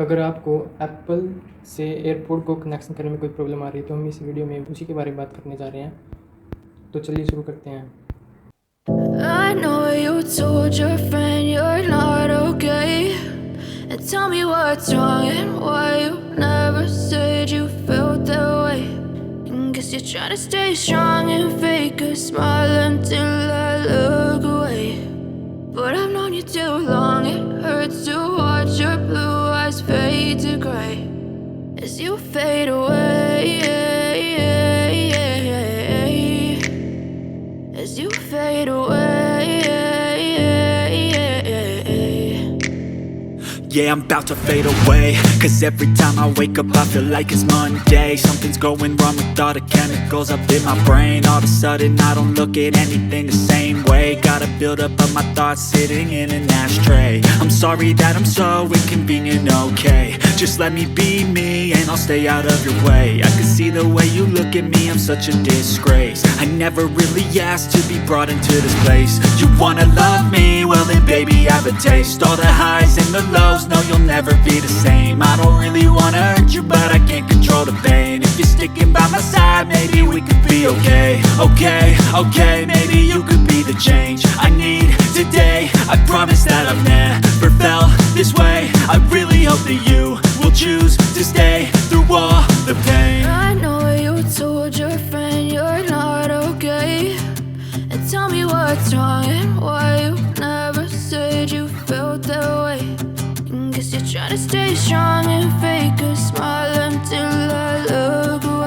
अगर आपको एप्पल से एयरपोड को कनेक्शन करने में कोई प्रॉब्लम आ रही है तो हम इस वीडियो में उसी के बारे में बात करने जा रहे हैं। तो चलिए शुरू करते हैं। I know you told your friend you're not okay, and tell me what's wrong and why you never said you felt that way. And guess you're trying to stay strong and fake a smile until I look away. But I've known you too long, it hurts to watch your blue eyes fade to gray as you fade away, as you fade away. Yeah, I'm about to fade away, cause every time I wake up I feel like it's Monday. Something's going wrong with all the chemicals up in my brain. All of a sudden I don't look at anything the same way. Gotta build up of my thoughts sitting in an ashtray. I'm sorry that I'm so inconvenient, okay. Just let me be me and I'll stay out of your way. I can see the way you look at me, I'm such a disgrace. I never really asked to be brought into this place. You wanna love me? Well then baby I have a taste. All the highs and the lows, no you'll never be the same. I don't really wanna hurt you but I can't control the pain. If you're sticking by my side maybe we could be okay. Okay, maybe you could be the change I need today. I promise that I've never felt this way. I really hope that you will choose to stay through all the pain. I know you told your friend you're not okay, and tell me what's wrong and why you never said you felt that way. And guess you're trying to stay strong and fake a smile until I look away.